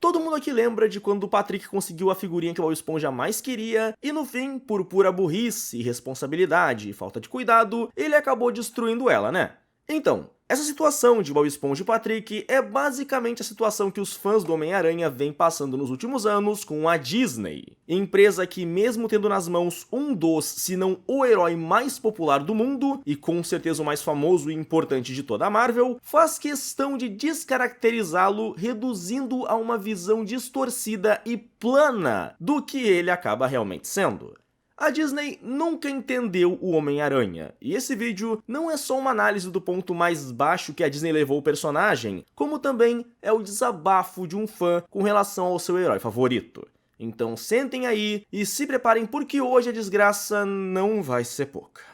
Todo mundo aqui lembra de quando o Patrick conseguiu a figurinha que o Bob Esponja mais queria, e no fim, por pura burrice, irresponsabilidade e falta de cuidado, ele acabou destruindo ela, né? Então, essa situação de Bob Esponja e Patrick é basicamente a situação que os fãs do Homem-Aranha vêm passando nos últimos anos com a Disney. Empresa que, mesmo tendo nas mãos um dos, se não o herói mais popular do mundo, e com certeza o mais famoso e importante de toda a Marvel, faz questão de descaracterizá-lo, reduzindo a uma visão distorcida e plana do que ele acaba realmente sendo. A Disney nunca entendeu o Homem-Aranha, e esse vídeo não é só uma análise do ponto mais baixo que a Disney levou o personagem, como também é o desabafo de um fã com relação ao seu herói favorito. Então sentem aí e se preparem porque hoje a desgraça não vai ser pouca.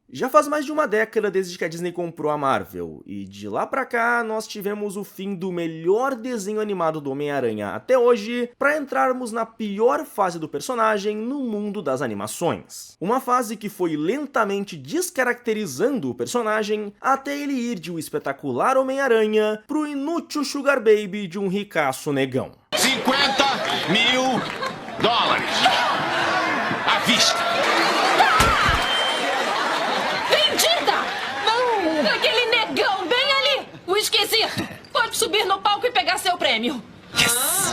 Já faz mais de uma década desde que a Disney comprou a Marvel, e de lá pra cá nós tivemos o fim do melhor desenho animado do Homem-Aranha até hoje, pra entrarmos na pior fase do personagem no mundo das animações. Uma fase que foi lentamente descaracterizando o personagem até ele ir de um espetacular Homem-Aranha pro inútil Sugar Baby de um ricaço negão. $50 mil à vista. Esqueci! Pode subir no palco e pegar seu prêmio. Yes!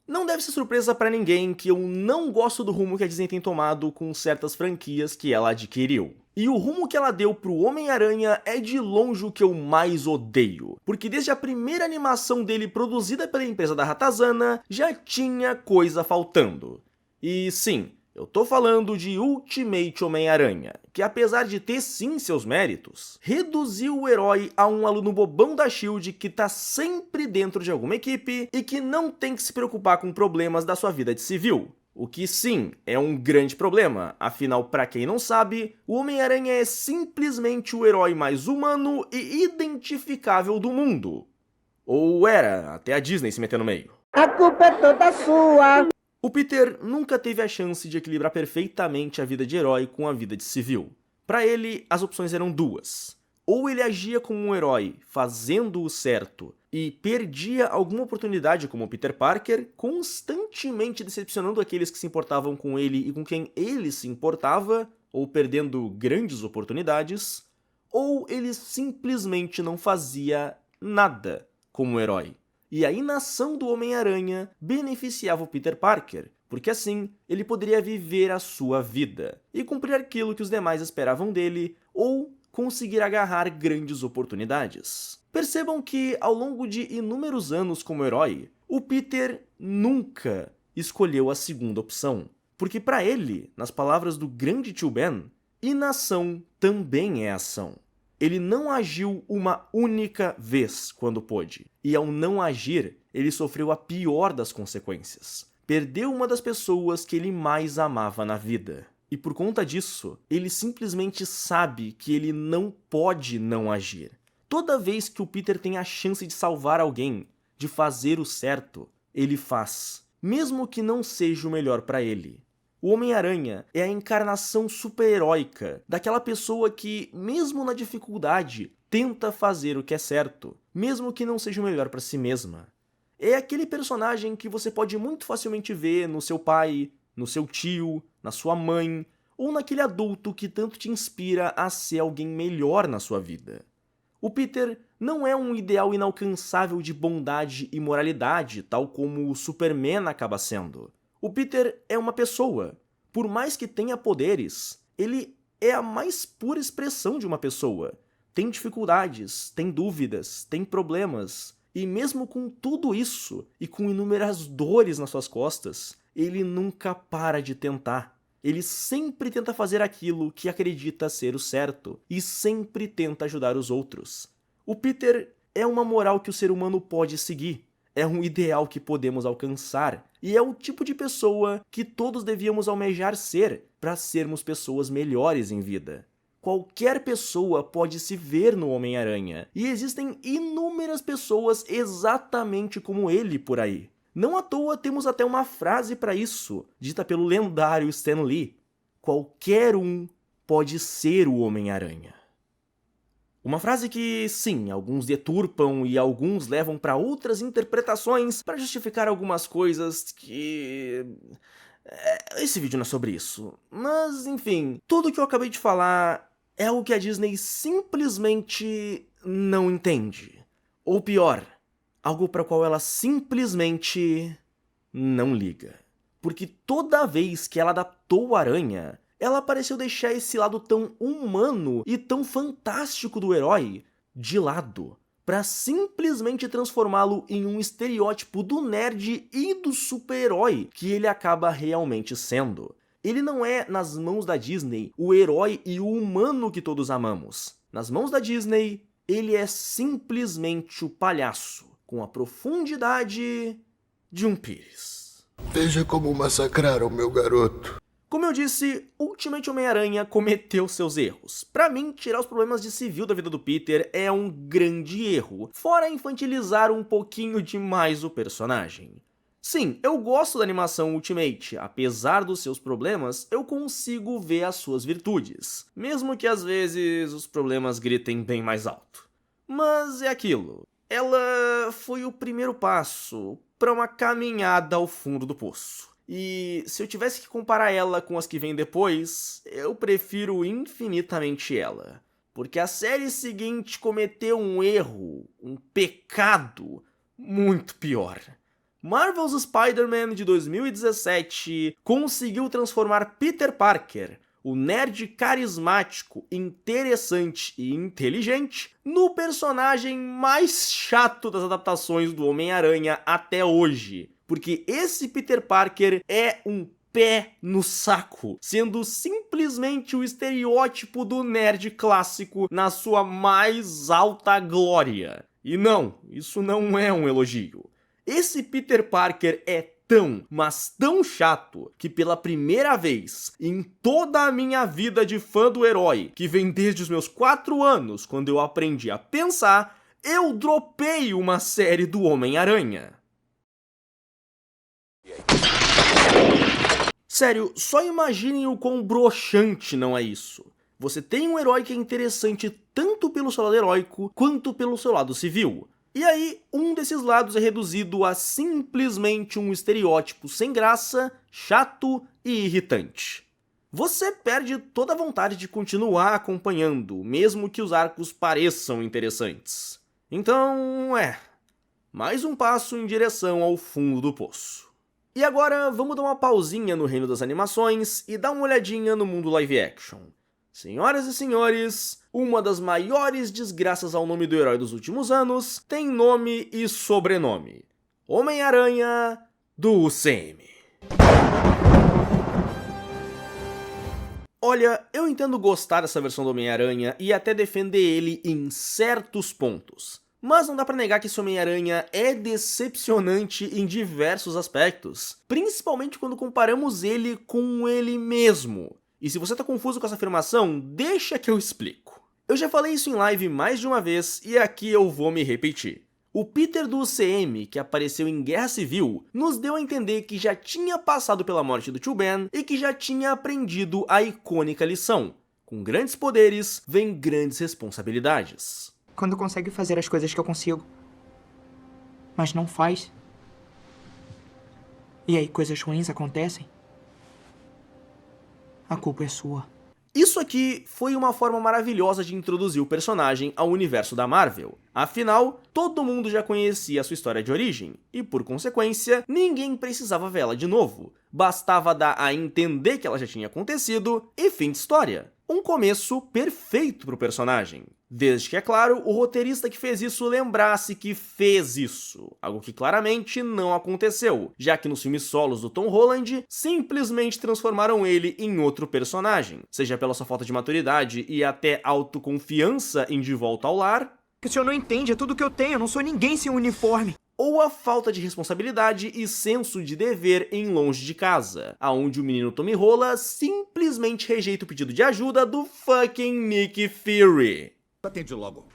Não deve ser surpresa pra ninguém que eu não gosto do rumo que a Disney tem tomado com certas franquias que ela adquiriu. E o rumo que ela deu pro Homem-Aranha é de longe o que eu mais odeio, porque desde a primeira animação dele produzida pela empresa da Ratazana, já tinha coisa faltando. E sim, eu tô falando de Ultimate Homem-Aranha, que apesar de ter sim seus méritos, reduziu o herói a um aluno bobão da SHIELD que tá sempre dentro de alguma equipe e que não tem que se preocupar com problemas da sua vida de civil. O que sim, é um grande problema, afinal, pra quem não sabe, o Homem-Aranha é simplesmente o herói mais humano e identificável do mundo. Ou era, até a Disney se meter no meio. A culpa é toda sua! O Peter nunca teve a chance de equilibrar perfeitamente a vida de herói com a vida de civil. Para ele, as opções eram duas. Ou ele agia como um herói, fazendo o certo, e perdia alguma oportunidade como Peter Parker, constantemente decepcionando aqueles que se importavam com ele e com quem ele se importava, ou perdendo grandes oportunidades, ou ele simplesmente não fazia nada como herói. E a inação do Homem-Aranha beneficiava o Peter Parker, porque assim ele poderia viver a sua vida e cumprir aquilo que os demais esperavam dele ou conseguir agarrar grandes oportunidades. Percebam que, ao longo de inúmeros anos como herói, o Peter nunca escolheu a segunda opção, porque para ele, nas palavras do grande tio Ben, inação também é ação. Ele não agiu uma única vez quando pôde, e ao não agir, ele sofreu a pior das consequências. Perdeu uma das pessoas que ele mais amava na vida. E por conta disso, ele simplesmente sabe que ele não pode não agir. Toda vez que o Peter tem a chance de salvar alguém, de fazer o certo, ele faz, mesmo que não seja o melhor para ele. O Homem-Aranha é a encarnação super-heróica daquela pessoa que, mesmo na dificuldade, tenta fazer o que é certo, mesmo que não seja o melhor para si mesma. É aquele personagem que você pode muito facilmente ver no seu pai, no seu tio, na sua mãe, ou naquele adulto que tanto te inspira a ser alguém melhor na sua vida. O Peter não é um ideal inalcançável de bondade e moralidade, tal como o Superman acaba sendo. O Peter é uma pessoa. Por mais que tenha poderes, ele é a mais pura expressão de uma pessoa. Tem dificuldades, tem dúvidas, tem problemas. E mesmo com tudo isso, e com inúmeras dores nas suas costas, ele nunca para de tentar. Ele sempre tenta fazer aquilo que acredita ser o certo, e sempre tenta ajudar os outros. O Peter é uma moral que o ser humano pode seguir. É um ideal que podemos alcançar, e é o tipo de pessoa que todos devíamos almejar ser para sermos pessoas melhores em vida. Qualquer pessoa pode se ver no Homem-Aranha, e existem inúmeras pessoas exatamente como ele por aí. Não à toa temos até uma frase para isso, dita pelo lendário Stan Lee: qualquer um pode ser o Homem-Aranha. Uma frase que, sim, alguns deturpam e alguns levam para outras interpretações para justificar algumas coisas que... Esse vídeo não é sobre isso. Mas, enfim, tudo que eu acabei de falar é algo que a Disney simplesmente não entende. Ou pior, algo para o qual ela simplesmente não liga. Porque toda vez que ela adaptou o Aranha, ela pareceu deixar esse lado tão humano e tão fantástico do herói de lado, para simplesmente transformá-lo em um estereótipo do nerd e do super-herói que ele acaba realmente sendo. Ele não é, nas mãos da Disney, o herói e o humano que todos amamos. Nas mãos da Disney, ele é simplesmente o palhaço, com a profundidade de um pires. Veja como massacraram meu garoto. Como eu disse, Ultimate Homem-Aranha cometeu seus erros. Pra mim, tirar os problemas de civil da vida do Peter é um grande erro, fora infantilizar um pouquinho demais o personagem. Sim, eu gosto da animação Ultimate, apesar dos seus problemas, eu consigo ver as suas virtudes, mesmo que às vezes os problemas gritem bem mais alto. Mas é aquilo, ela foi o primeiro passo para uma caminhada ao fundo do poço. E se eu tivesse que comparar ela com as que vêm depois, eu prefiro infinitamente ela. Porque a série seguinte cometeu um erro, um pecado muito pior. Marvel's Spider-Man de 2017 conseguiu transformar Peter Parker, o nerd carismático, interessante e inteligente, no personagem mais chato das adaptações do Homem-Aranha até hoje. Porque esse Peter Parker é um pé no saco, sendo simplesmente o estereótipo do nerd clássico na sua mais alta glória. E não, isso não é um elogio. Esse Peter Parker é tão, mas tão chato, que pela primeira vez em toda a minha vida de fã do herói, que vem desde os meus 4 anos, quando eu aprendi a pensar, eu dropei uma série do Homem-Aranha. Sério, só imaginem o quão broxante não é isso. Você tem um herói que é interessante tanto pelo seu lado heróico, quanto pelo seu lado civil. E aí, um desses lados é reduzido a simplesmente um estereótipo sem graça, chato e irritante. Você perde toda a vontade de continuar acompanhando, mesmo que os arcos pareçam interessantes. Então, mais um passo em direção ao fundo do poço. E agora, vamos dar uma pausinha no reino das animações e dar uma olhadinha no mundo live action. Senhoras e senhores, uma das maiores desgraças ao nome do herói dos últimos anos tem nome e sobrenome. Homem-Aranha do UCM. Olha, eu entendo gostar dessa versão do Homem-Aranha e até defender ele em certos pontos. Mas não dá pra negar que esse Homem-Aranha é decepcionante em diversos aspectos, principalmente quando comparamos ele com ele mesmo. E se você tá confuso com essa afirmação, deixa que eu explico. Eu já falei isso em live mais de uma vez e aqui eu vou me repetir. O Peter do UCM, que apareceu em Guerra Civil, nos deu a entender que já tinha passado pela morte do Tio Ben e que já tinha aprendido a icônica lição. Com grandes poderes, vem grandes responsabilidades. Quando consegue fazer as coisas que eu consigo, mas não faz, e aí coisas ruins acontecem, a culpa é sua. Isso aqui foi uma forma maravilhosa de introduzir o personagem ao universo da Marvel. Afinal, todo mundo já conhecia a sua história de origem, e por consequência, ninguém precisava vê-la de novo. Bastava dar a entender que ela já tinha acontecido e fim de história. Um começo perfeito para o personagem. Desde que, é claro, o roteirista que fez isso lembrasse que fez isso, algo que claramente não aconteceu, já que nos filmes solos do Tom Holland, simplesmente transformaram ele em outro personagem, seja pela sua falta de maturidade e até autoconfiança em De Volta ao Lar, O senhor não entende, é tudo que eu tenho, eu não sou ninguém sem um uniforme. Ou a falta de responsabilidade e senso de dever em Longe de Casa, aonde o menino Tommy Rola simplesmente rejeita o pedido de ajuda do fucking Nick Fury. Atende logo.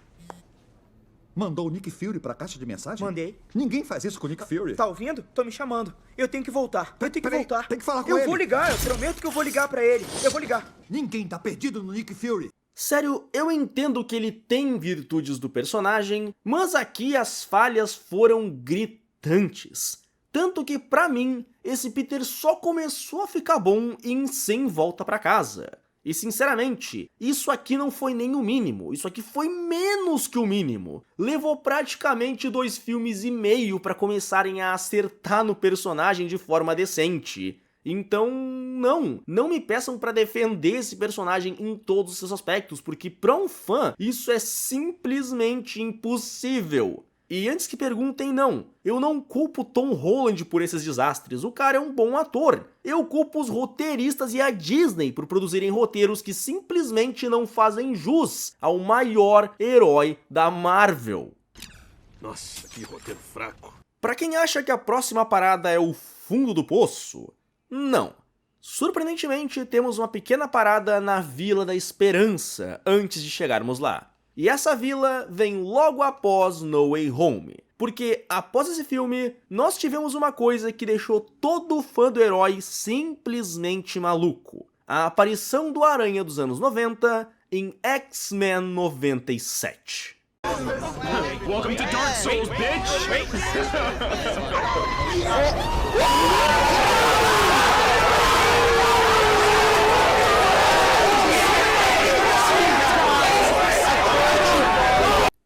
Mandou o Nick Fury pra caixa de mensagem? Mandei. Ninguém faz isso com o Nick Fury. Tá ouvindo? Tô me chamando. Eu tenho que voltar. Eu tenho que Peraí, voltar. tem que falar com eu ele. Eu vou ligar, eu prometo que eu vou ligar pra ele. Eu vou ligar. Ninguém tá perdido no Nick Fury. Sério, eu entendo que ele tem virtudes do personagem, mas aqui as falhas foram gritantes. Tanto que, pra mim, esse Peter só começou a ficar bom em Sem Volta Pra Casa. E sinceramente, isso aqui não foi nem o mínimo, isso aqui foi menos que o mínimo. Levou praticamente 2,5 filmes pra começarem a acertar no personagem de forma decente. Então, não me peçam pra defender esse personagem em todos os seus aspectos, porque pra um fã, isso é simplesmente impossível. E antes que perguntem, não, eu não culpo Tom Holland por esses desastres, o cara é um bom ator. Eu culpo os roteiristas e a Disney por produzirem roteiros que simplesmente não fazem jus ao maior herói da Marvel. Nossa, que roteiro fraco. Pra quem acha que a próxima parada é o fundo do poço, não. Surpreendentemente, temos uma pequena parada na Vila da Esperança antes de chegarmos lá. E essa vila vem logo após No Way Home, porque após esse filme, nós tivemos uma coisa que deixou todo fã do herói simplesmente maluco. A aparição do Aranha dos anos 90 em X-Men 97. Welcome to Dark Souls, bitch!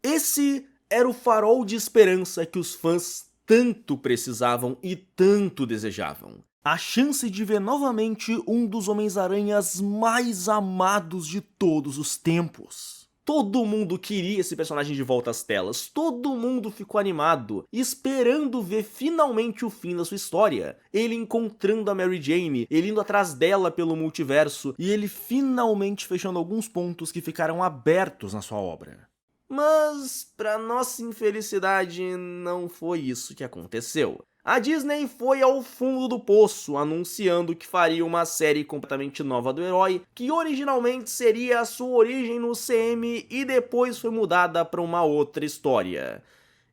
Esse era o farol de esperança que os fãs tanto precisavam e tanto desejavam. A chance de ver novamente um dos Homens-Aranhas mais amados de todos os tempos. Todo mundo queria esse personagem de volta às telas, todo mundo ficou animado, esperando ver finalmente o fim da sua história. Ele encontrando a Mary Jane, ele indo atrás dela pelo multiverso, e ele finalmente fechando alguns pontos que ficaram abertos na sua obra. Mas, pra nossa infelicidade, não foi isso que aconteceu. A Disney foi ao fundo do poço, anunciando que faria uma série completamente nova do herói, que originalmente seria a sua origem no CM e depois foi mudada para uma outra história.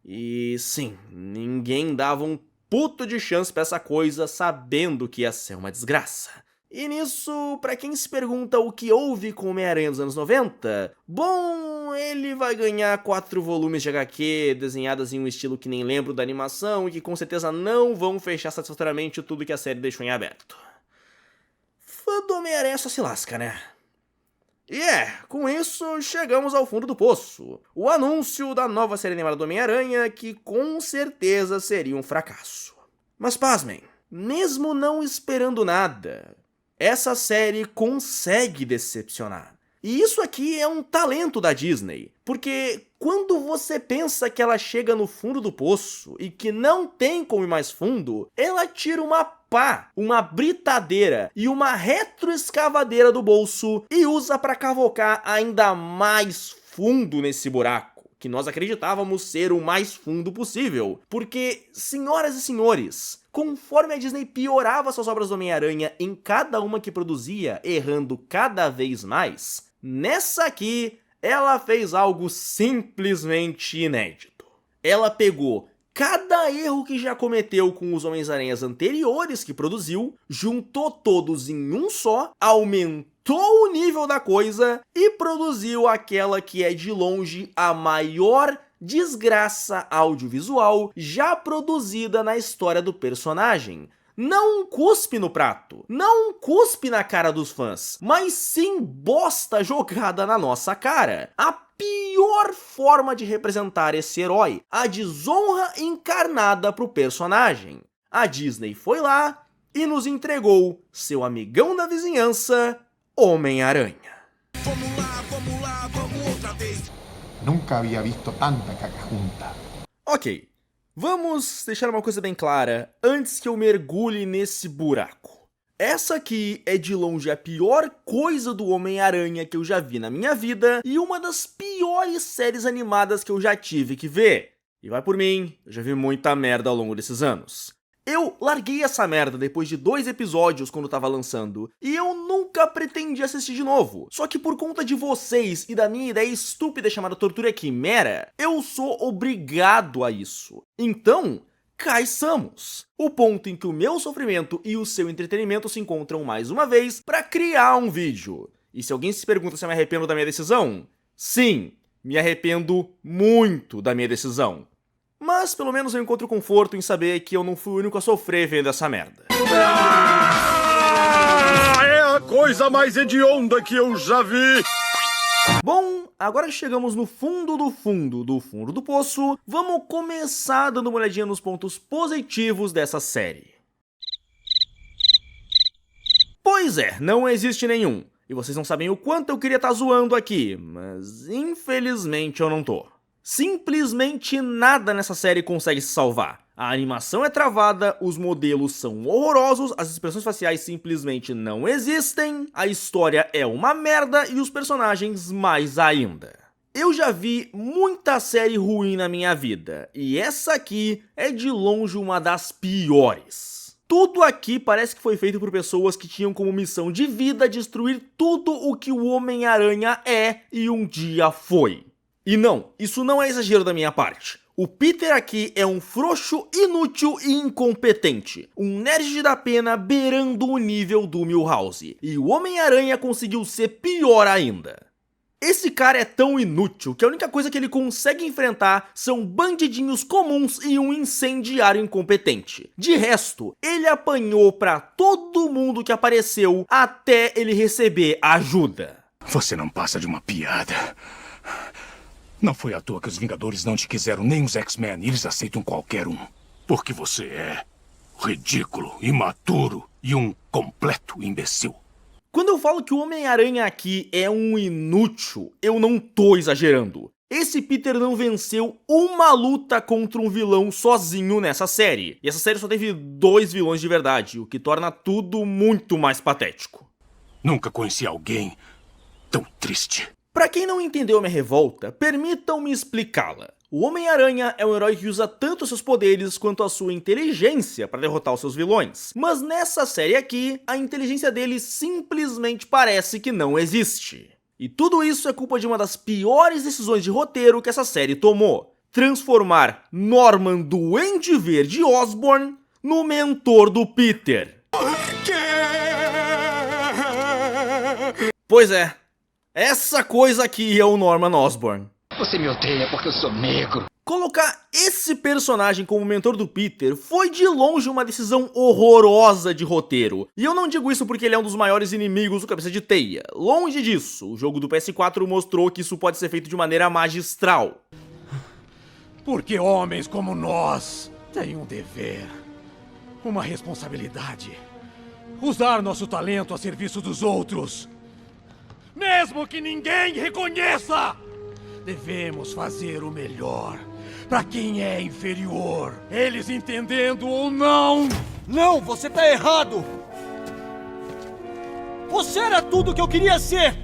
E sim, ninguém dava um puto de chance pra essa coisa, sabendo que ia ser uma desgraça. E nisso, pra quem se pergunta o que houve com o Homem-Aranha dos anos 90, bom, ele vai ganhar 4 volumes de HQ desenhadas em um estilo que nem lembro da animação e que com certeza não vão fechar satisfatoriamente tudo que a série deixou em aberto. Fã do Homem-Aranha só se lasca, né? E com isso chegamos ao fundo do poço. O anúncio da nova série animada do Homem-Aranha, que com certeza seria um fracasso. Mas pasmem, mesmo não esperando nada, essa série consegue decepcionar. E isso aqui é um talento da Disney, porque quando você pensa que ela chega no fundo do poço e que não tem como ir mais fundo, ela tira uma pá, uma britadeira e uma retroescavadeira do bolso e usa para cavocar ainda mais fundo nesse buraco, que nós acreditávamos ser o mais fundo possível. Porque, senhoras e senhores, conforme a Disney piorava suas obras do Homem-Aranha em cada uma que produzia, errando cada vez mais, nessa aqui, ela fez algo simplesmente inédito. Ela pegou cada erro que já cometeu com os Homens-Aranhas anteriores que produziu, juntou todos em um só, aumentou o nível da coisa e produziu aquela que é de longe a maior desgraça audiovisual já produzida na história do personagem. Não cuspe no prato, não cuspe na cara dos fãs, mas sim bosta jogada na nossa cara. A pior forma de representar esse herói, a desonra encarnada pro personagem. A Disney foi lá e nos entregou seu amigão da vizinhança, Homem-Aranha. Vamos lá, vamos outra vez. Nunca había visto tanta caca junta. Ok, vamos deixar uma coisa bem clara antes que eu mergulhe nesse buraco. Essa aqui é de longe a pior coisa do Homem-Aranha que eu já vi na minha vida e uma das piores séries animadas que eu já tive que ver. E vai por mim, eu já vi muita merda ao longo desses anos. Eu larguei essa merda depois de 2 episódios quando tava lançando, e eu nunca pretendi assistir de novo. Só que por conta de vocês e da minha ideia estúpida chamada Tortura Quimera, eu sou obrigado a isso. Então, caiçamos. O ponto em que o meu sofrimento e o seu entretenimento se encontram mais uma vez pra criar um vídeo. E se alguém se pergunta se eu me arrependo da minha decisão, sim, me arrependo muito da minha decisão. Mas pelo menos eu encontro conforto em saber que eu não fui o único a sofrer vendo essa merda. É a coisa mais hedionda que eu já vi! Bom, agora que chegamos no fundo do poço, vamos começar dando uma olhadinha nos pontos positivos dessa série. Pois é, não existe nenhum. E vocês não sabem o quanto eu queria estar zoando aqui, mas infelizmente eu não tô. Simplesmente nada nessa série consegue se salvar. A animação é travada, os modelos são horrorosos, as expressões faciais simplesmente não existem, a história é uma merda e os personagens mais ainda. Eu já vi muita série ruim na minha vida, e essa aqui é de longe uma das piores. Tudo aqui parece que foi feito por pessoas que tinham como missão de vida destruir tudo o que o Homem-Aranha é e um dia foi. E não, isso não é exagero da minha parte. O Peter aqui é um frouxo, inútil e incompetente. Um nerd da pena beirando o nível do Milhouse. E o Homem-Aranha conseguiu ser pior ainda. Esse cara é tão inútil que a única coisa que ele consegue enfrentar são bandidinhos comuns e um incendiário incompetente. De resto, ele apanhou pra todo mundo que apareceu até ele receber ajuda. Você não passa de uma piada. Não foi à toa que os Vingadores não te quiseram nem os X-Men, e eles aceitam qualquer um. Porque você é ridículo, imaturo e um completo imbecil. Quando eu falo que o Homem-Aranha aqui é um inútil, eu não tô exagerando. Esse Peter não venceu uma luta contra um vilão sozinho nessa série. E essa série só teve 2 vilões de verdade, o que torna tudo muito mais patético. Nunca conheci alguém tão triste. Pra quem não entendeu a minha revolta, permitam-me explicá-la. O Homem-Aranha é um herói que usa tanto seus poderes quanto a sua inteligência para derrotar os seus vilões. Mas nessa série aqui, a inteligência dele simplesmente parece que não existe. E tudo isso é culpa de uma das piores decisões de roteiro que essa série tomou. Transformar Norman Duende Verde Osborn no mentor do Peter. Pois é. Essa coisa aqui é o Norman Osborn. Você me odeia porque eu sou negro. Colocar esse personagem como mentor do Peter foi de longe uma decisão horrorosa de roteiro. E eu não digo isso porque ele é um dos maiores inimigos do Cabeça de Teia. Longe disso, o jogo do PS4 mostrou que isso pode ser feito de maneira magistral. Porque homens como nós têm um dever, uma responsabilidade. Usar nosso talento a serviço dos outros. Mesmo que ninguém reconheça! Devemos fazer o melhor para quem é inferior, eles entendendo ou não. Não, você tá errado! Você era tudo que eu queria ser!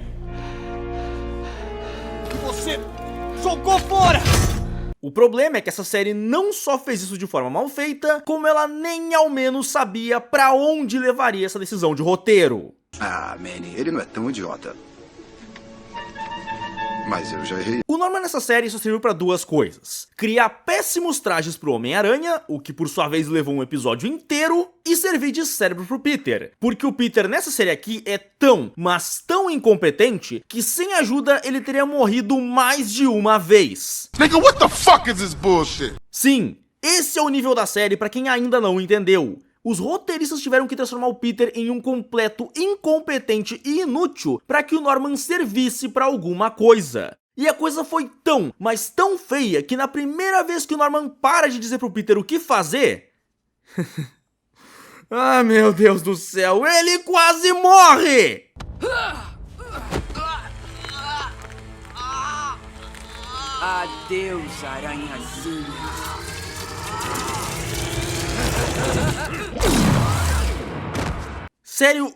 E você jogou fora! O problema é que essa série não só fez isso de forma mal feita, como ela nem ao menos sabia pra onde levaria essa decisão de roteiro. Ah, Manny, ele não é tão idiota. Mas eu já errei. O Norman nessa série só serviu pra 2 coisas: criar péssimos trajes pro Homem-Aranha, o que por sua vez levou um episódio inteiro, e servir de cérebro pro Peter. Porque o Peter nessa série aqui é tão, mas tão incompetente, que sem ajuda ele teria morrido mais de uma vez. Nigga, what the fuck is this bullshit? Sim, esse é o nível da série pra quem ainda não entendeu. Os roteiristas tiveram que transformar o Peter em um completo incompetente e inútil para que o Norman servisse pra alguma coisa. E a coisa foi tão, mas tão feia que na primeira vez que o Norman para de dizer pro Peter o que fazer... ah, meu Deus do céu, ele quase morre! Adeus, aranhazinha. Sério,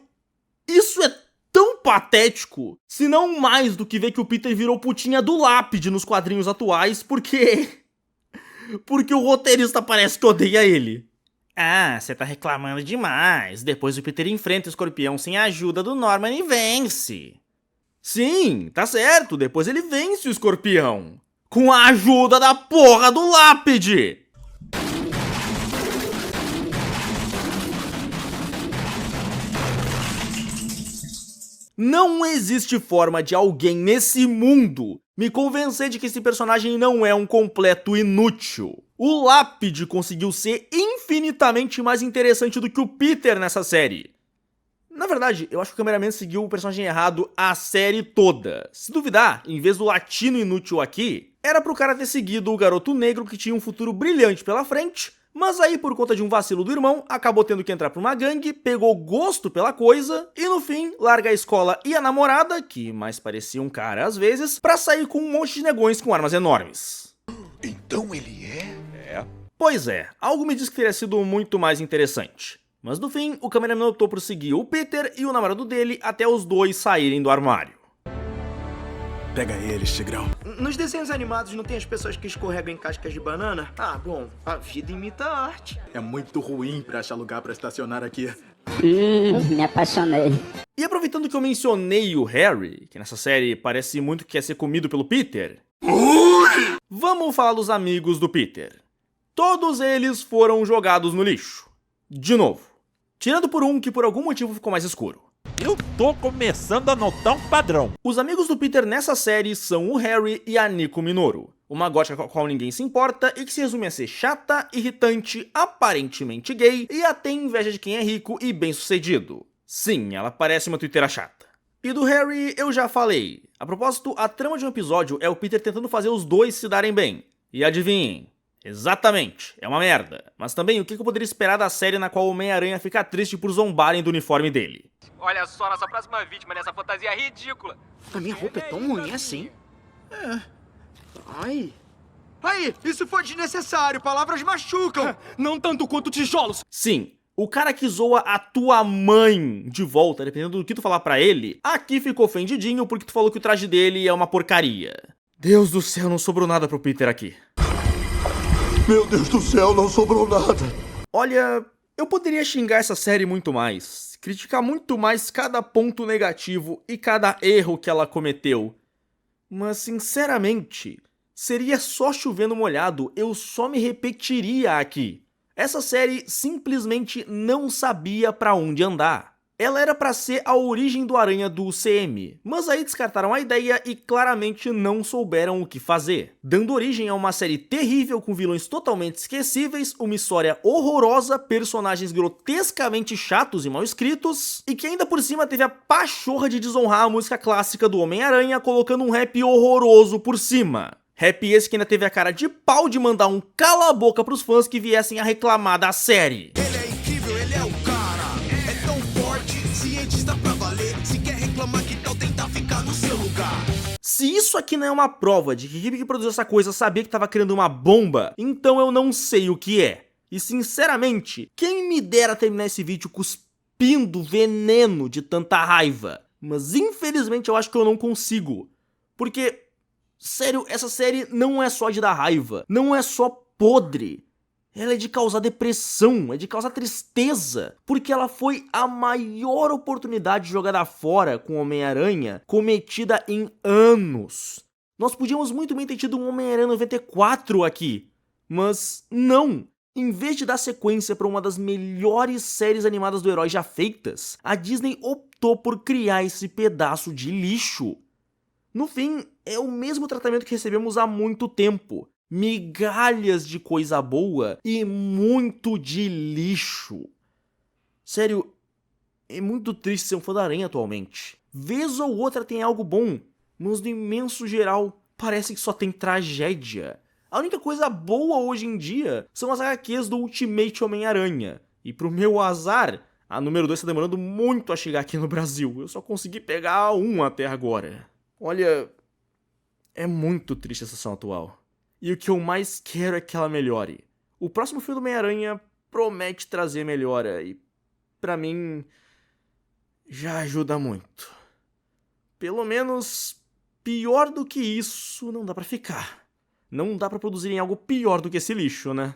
isso é tão patético, se não mais do que ver que o Peter virou putinha do Lápide nos quadrinhos atuais, porque o roteirista parece que odeia ele. Ah, você tá reclamando demais. Depois o Peter enfrenta o Escorpião sem a ajuda do Norman e vence. Sim, tá certo, depois ele vence o Escorpião. Com a ajuda da porra do Lápide. Não existe forma de alguém nesse mundo me convencer de que esse personagem não é um completo inútil. O Lápide conseguiu ser infinitamente mais interessante do que o Peter nessa série. Na verdade, eu acho que o cameraman seguiu o personagem errado a série toda. Se duvidar, em vez do latino inútil aqui, era pro cara ter seguido o garoto negro que tinha um futuro brilhante pela frente, mas aí por conta de um vacilo do irmão, acabou tendo que entrar pra uma gangue, pegou gosto pela coisa, e no fim, larga a escola e a namorada, que mais parecia um cara às vezes, pra sair com um monte de negões com armas enormes. Então ele é? Pois é, algo me diz que teria sido muito mais interessante. Mas no fim, o cameraman optou por seguir o Peter e o namorado dele até os dois saírem do armário. Pega eles, Tigrão. Nos desenhos animados não tem as pessoas que escorregam em cascas de banana? Ah, bom, a vida imita a arte. É muito ruim pra achar lugar pra estacionar aqui. Me apaixonei. E aproveitando que eu mencionei o Harry, que nessa série parece muito que quer ser comido pelo Peter, vamos falar dos amigos do Peter. Todos eles foram jogados no lixo. De novo. Tirando por um que por algum motivo ficou mais escuro. Eu tô começando a notar um padrão. Os amigos do Peter nessa série são o Harry e a Nico Minoru, uma gótica com a qual ninguém se importa e que se resume a ser chata, irritante, aparentemente gay e até inveja de quem é rico e bem sucedido. Sim, ela parece uma twittera chata. E do Harry eu já falei. A propósito, a trama de um episódio é o Peter tentando fazer os dois se darem bem. E adivinhem? Exatamente, é uma merda. Mas também, o que eu poderia esperar da série na qual o Homem-Aranha fica triste por zombarem do uniforme dele? Olha só, nossa próxima vítima nessa fantasia ridícula. A minha roupa é tão ruim assim? Ai, isso foi desnecessário, palavras machucam. Não tanto quanto tijolos. Sim, o cara que zoa a tua mãe de volta, dependendo do que tu falar pra ele, aqui ficou ofendidinho porque tu falou que o traje dele é uma porcaria. Deus do céu, não sobrou nada pro Peter aqui. Meu Deus do céu, não sobrou nada. Olha, eu poderia xingar essa série muito mais, criticar muito mais cada ponto negativo e cada erro que ela cometeu. Mas, sinceramente, seria só chovendo molhado, eu só me repetiria aqui. Essa série simplesmente não sabia pra onde andar. Ela era pra ser a origem do Aranha do UCM, mas aí descartaram a ideia e claramente não souberam o que fazer, dando origem a uma série terrível com vilões totalmente esquecíveis, uma história horrorosa, personagens grotescamente chatos e mal escritos, e que ainda por cima teve a pachorra de desonrar a música clássica do Homem-Aranha colocando um rap horroroso por cima. Rap esse que ainda teve a cara de pau de mandar um cala a boca pros fãs que viessem a reclamar da série. Ele é incrível, ele é o cara, é tão forte, cientista pra valer, se quer reclamar que tal tentar ficar no seu lugar. Se isso aqui não é uma prova de que a equipe que produziu essa coisa sabia que tava criando uma bomba, então eu não sei o que é. E sinceramente, quem me dera terminar esse vídeo cuspindo veneno de tanta raiva. Mas infelizmente eu acho que eu não consigo. Porque, sério, essa série não é só de dar raiva, não é só podre. Ela é de causar depressão, é de causar tristeza, porque ela foi a maior oportunidade jogada fora com o Homem-Aranha cometida em anos. Nós podíamos muito bem ter tido um Homem-Aranha 94 aqui, mas não. Em vez de dar sequência para uma das melhores séries animadas do herói já feitas, a Disney optou por criar esse pedaço de lixo. No fim, é o mesmo tratamento que recebemos há muito tempo. Migalhas de coisa boa e muito de lixo. Sério, é muito triste ser um fã da Aranha atualmente. Vez ou outra tem algo bom, mas no imenso geral parece que só tem tragédia. A única coisa boa hoje em dia são as HQs do Ultimate Homem-Aranha. E pro meu azar, a número 2 tá demorando muito a chegar aqui no Brasil. Eu só consegui pegar a 1 até agora. Olha, é muito triste a situação atual. E o que eu mais quero é que ela melhore. O próximo filme do Homem-Aranha promete trazer melhora e, pra mim, já ajuda muito. Pelo menos, pior do que isso não dá pra ficar. Não dá pra produzirem algo pior do que esse lixo, né?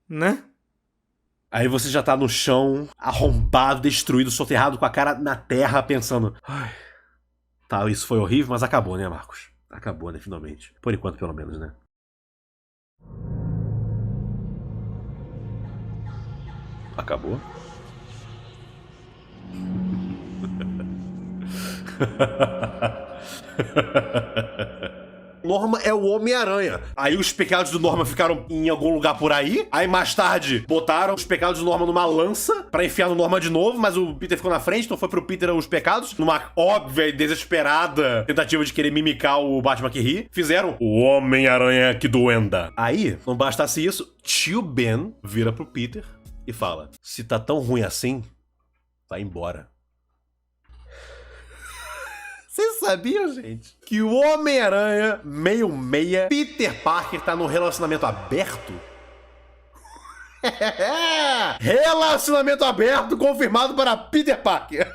Né? Aí você já tá no chão, arrombado, destruído, soterrado com a cara na terra, pensando... Ai, tá, isso foi horrível, mas acabou, né, Marcos? Acabou, né, finalmente. Por enquanto, pelo menos, né? Acabou? Norma é o Homem-Aranha. Aí os pecados do Norma ficaram em algum lugar por aí. Aí mais tarde botaram os pecados do Norma numa lança pra enfiar no Norma de novo, mas o Peter ficou na frente, então foi pro Peter os pecados. Numa óbvia e desesperada tentativa de querer mimicar o Batman que ri, fizeram o Homem-Aranha que doenda. Aí, não bastasse isso, tio Ben vira pro Peter e fala: se tá tão ruim assim, vai embora. Vocês sabiam, gente, que o Homem-Aranha meio-meia Peter Parker tá num relacionamento aberto? Relacionamento aberto confirmado para Peter Parker.